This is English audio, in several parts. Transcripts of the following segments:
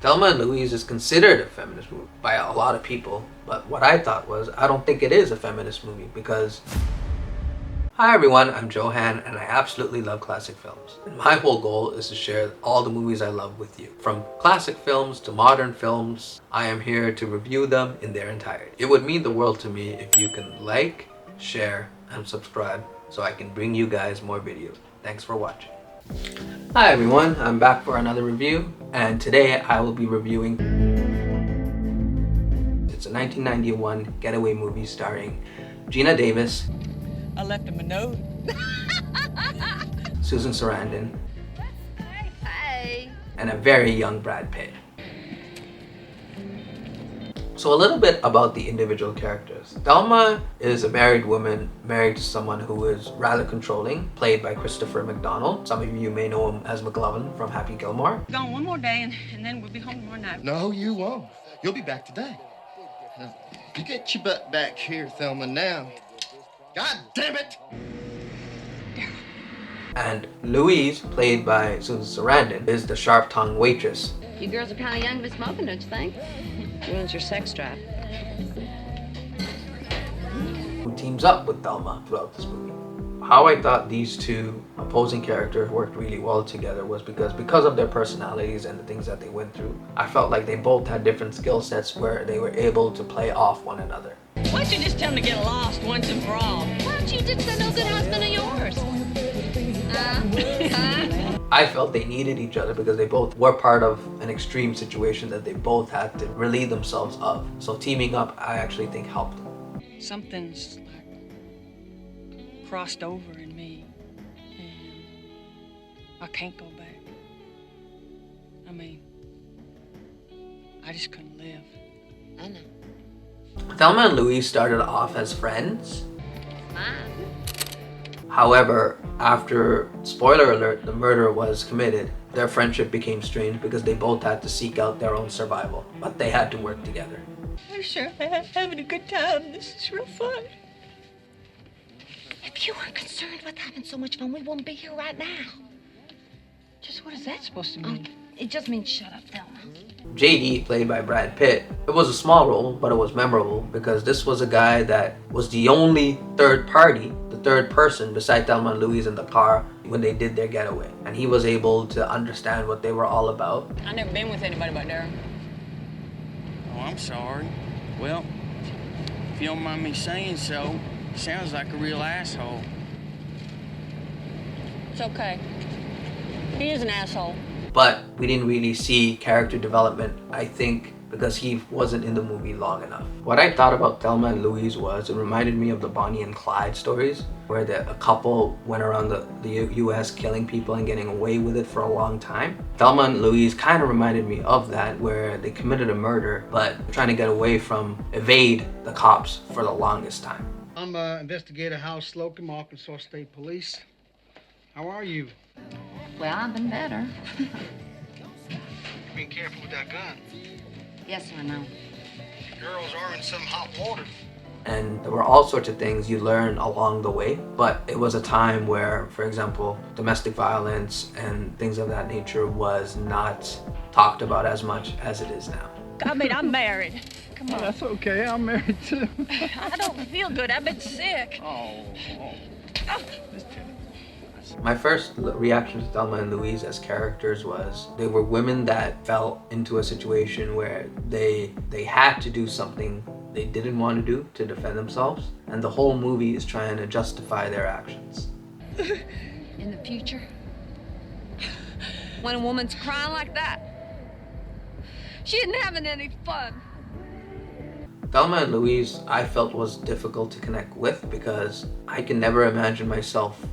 Thelma and Louise is considered a feminist movie by a lot of people, but what I thought was, I don't think it is a feminist movie because... Hi everyone, I'm Johan and I absolutely love classic films. And my whole goal is to share all the movies I love with you. From classic films to modern films, I am here to review them in their entirety. It would mean the world to me if you can like, share, and subscribe so I can bring you guys more videos. Thanks for watching. Hi everyone, I'm back for another review, and today I will be reviewing... It's a 1991 getaway movie starring Geena Davis. I left him a note. Susan Sarandon. Hey. And a very young Brad Pitt. So a little bit about the individual characters. Thelma is a married woman married to someone who is rather controlling, played by Christopher McDonald. Some of you may know him as McLovin from Happy Gilmore. Gone one more day and then we'll be home tomorrow night. No, you won't. You'll be back today. Now, you get your butt back here, Thelma, now. God damn it! And Louise, played by Susan Sarandon, is the sharp-tongued waitress. You girls are kind of young to be smoking, don't you think? Ruins your sex drive. Who teams up with Thelma throughout this movie. How I thought these two opposing characters worked really well together was because of their personalities and the things that they went through. I felt like they both had different skill sets where they were able to play off one another. Why don't you just tell him to get lost once and for all? Why don't you ditch that no good husband of yours? I felt they needed each other because they both were part of an extreme situation that they both had to relieve themselves of. So teaming up, I actually think helped them. Something's like crossed over in me and I can't go back. I mean, I just couldn't live. I know. Thelma and Louise started off as friends. Mine. However, after, spoiler alert, the murder was committed, their friendship became strained because they both had to seek out their own survival, but they had to work together. I'm sure I'm having a good time. This is real fun. If you weren't concerned with having so much fun, we wouldn't be here right now. Just what is that supposed to mean? It just means shut up, Thelma. JD, played by Brad Pitt, it was a small role, but it was memorable because this was a guy that was the only third party, the third person beside Thelma and Louise in the car when they did their getaway. And he was able to understand what they were all about. I've never been with anybody but Darren. Oh, I'm sorry. Well, if you don't mind me saying so, sounds like a real asshole. It's okay. He is an asshole. But we didn't really see character development, I think, because he wasn't in the movie long enough. What I thought about Thelma and Louise was, it reminded me of the Bonnie and Clyde stories, where a couple went around the US killing people and getting away with it for a long time. Thelma and Louise kind of reminded me of that, where they committed a murder, but trying to get away from, evade the cops for the longest time. I'm Investigator Hal Slocum, Arkansas State Police. How are you? Well, I've been better. Be careful with that gun. Yes, I know. Girls are in some hot water. And there were all sorts of things you learn along the way, but it was a time where, for example, domestic violence and things of that nature was not talked about as much as it is now. I mean, I'm married. Come on. That's okay, I'm married too. I don't feel good. I've been sick. Oh. My first reaction to Thelma and Louise as characters was they were women that fell into a situation where they had to do something they didn't want to do to defend themselves, and the whole movie is trying to justify their actions. In the future, when a woman's crying like that, she isn't having any fun. Thelma and Louise, I felt, was difficult to connect with because I can never imagine myself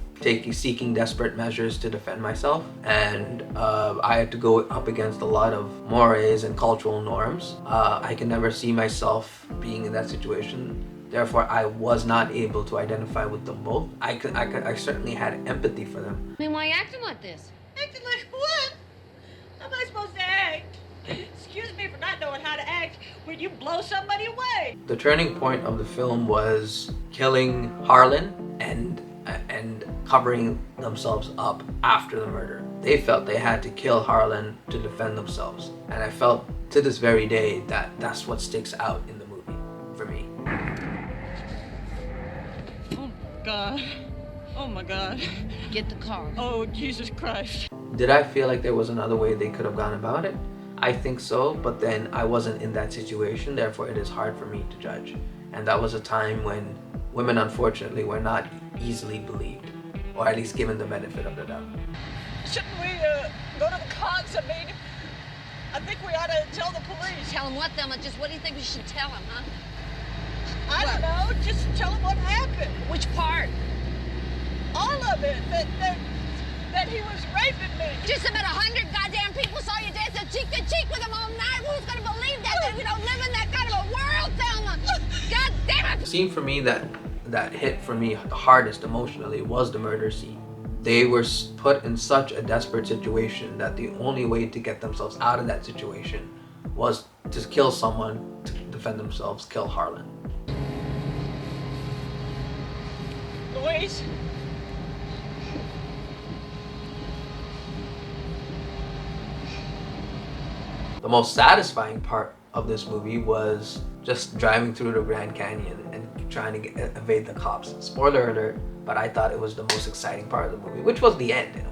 seeking desperate measures to defend myself, and I had to go up against a lot of mores and cultural norms. I can never see myself being in that situation. Therefore, I was not able to identify with them both. I certainly had empathy for them. I mean, why are you acting like this? Acting like what? How am I supposed to act? Excuse me for not knowing how to act when you blow somebody away. The turning point of the film was killing Harlan and covering themselves up after the murder. they felt they had to kill Harlan to defend themselves. And I felt to this very day that that's what sticks out in the movie for me. Oh, God. Oh, my God. Get the car. Oh, Jesus Christ. Did I feel like there was another way they could have gone about it? I think so, but then I wasn't in that situation, therefore it is hard for me to judge. And that was a time when women, unfortunately, were not easily believed, or at least given the benefit of the doubt. Shouldn't we go to the cops? I think we ought to tell the police. Tell him what, Thelma? Just what do you think we should tell him, huh? I don't know. Just tell them what happened. Which part? All of it. That he was raping me. Just about 100 goddamn people saw you dancing cheek to cheek with him all night. Who's gonna believe that? We don't live in that kind of a world, Thelma. God damn it! The scene for me that hit for me the hardest emotionally was the murder scene. They were put in such a desperate situation that the only way to get themselves out of that situation was to kill someone to defend themselves, kill Harlan. Louise? The most satisfying part of this movie was just driving through the Grand Canyon and trying to evade the cops. Spoiler alert, but I thought it was the most exciting part of the movie, which was the end in a way.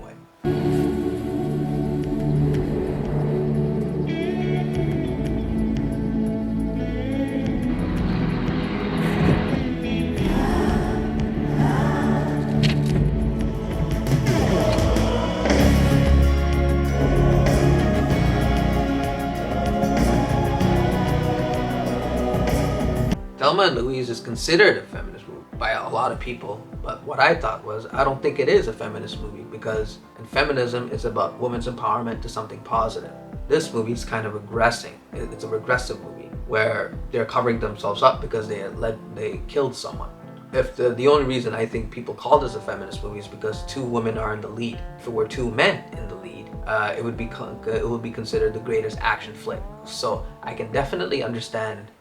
Thelma and Louise is considered a feminist movie by a lot of people, but what I thought was, I don't think it is a feminist movie because feminism is about women's empowerment to something positive. This movie is kind of regressing. It's a regressive movie where they're covering themselves up because they killed someone. If the only reason I think people call this a feminist movie is because two women are in the lead. If it were two men in the lead, it would be considered the greatest action flick. So I can definitely understand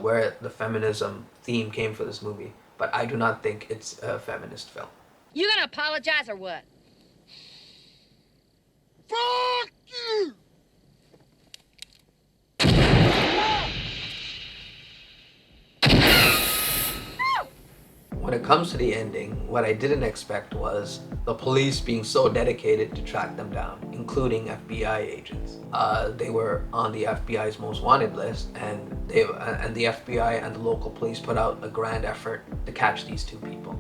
where the feminism theme came for this movie, but I do not think it's a feminist film. You gonna apologize or what? Fuck you! When it comes to the ending, what I didn't expect was the police being so dedicated to track them down, including FBI agents. They were on the FBI's most wanted list, and the FBI and the local police put out a grand effort to catch these two people.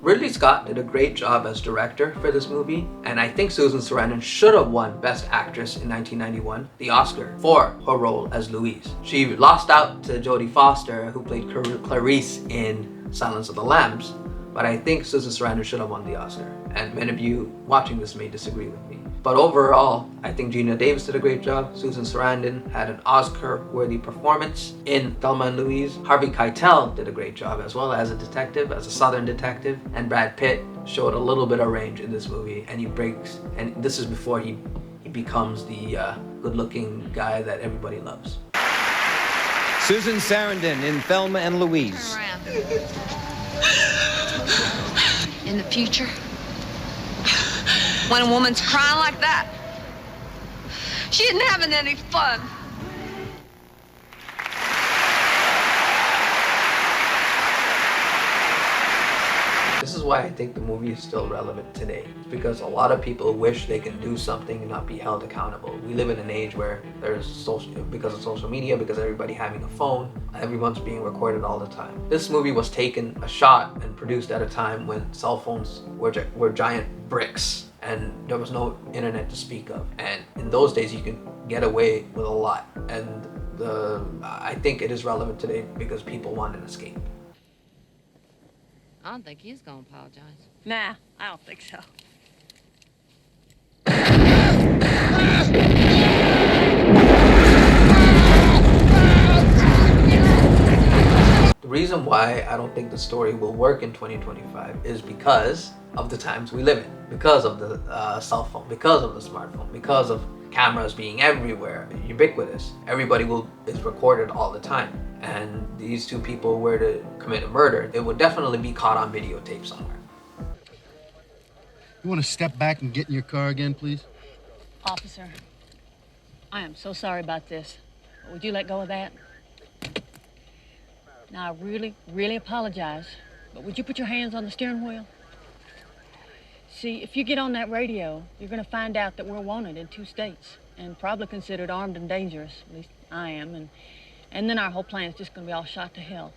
Ridley Scott did a great job as director for this movie, and I think Susan Sarandon should have won Best Actress in 1991, the Oscar, for her role as Louise. She lost out to Jodie Foster, who played Clarice in Silence of the Lambs, but I think Susan Sarandon should have won the Oscar, and many of you watching this may disagree with me. But overall, I think Geena Davis did a great job. Susan Sarandon had an Oscar-worthy performance in Thelma and Louise. Harvey Keitel did a great job as well as a detective, as a Southern detective. And Brad Pitt showed a little bit of range in this movie, and and this is before he becomes the good-looking guy that everybody loves. Susan Sarandon in Thelma and Louise. Turn around. In the future, when a woman's crying like that, she isn't having any fun. This is why I think the movie is still relevant today, because a lot of people wish they can do something and not be held accountable. We live in an age where because of social media, because everybody having a phone, everyone's being recorded all the time. This movie was shot and produced at a time when cell phones were giant bricks and there was no internet to speak of. And in those days, you can get away with a lot. And I think it is relevant today because people want an escape. I don't think he's gonna apologize. Nah, I don't think so. The reason why I don't think the story will work in 2025 is because of the times we live in, because of the cell phone, because of the smartphone, because of cameras being everywhere, ubiquitous, everybody is recorded all the time, and these two people were to commit a murder, it would definitely be caught on videotape somewhere. You want to step back and get in your car again, please? Officer, I am so sorry about this. Would you let go of that? Now, I really, really apologize, but would you put your hands on the steering wheel? See, if you get on that radio, you're going to find out that we're wanted in 2 states and probably considered armed and dangerous. At least I am. And then our whole plan is just going to be all shot to hell.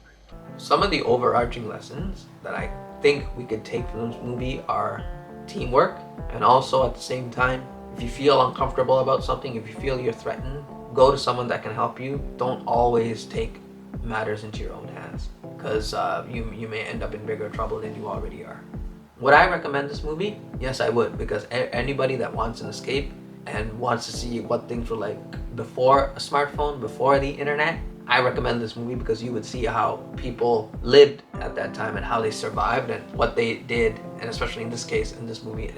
Some of the overarching lessons that I think we could take from this movie are teamwork, and also at the same time, if you feel uncomfortable about something, if you feel you're threatened, go to someone that can help you. Don't always take matters into your own hands, because you may end up in bigger trouble than you already are. Would I recommend this movie? Yes, I would, because anybody that wants an escape and wants to see what things were like before a smartphone, before the internet, I recommend this movie, because you would see how people lived at that time and how they survived and what they did, and especially in this case, in this movie,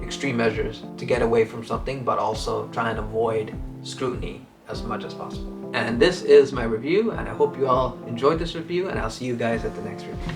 extreme measures to get away from something, but also try and avoid scrutiny as much as possible. And this is my review, and I hope you all enjoyed this review, and I'll see you guys at the next review.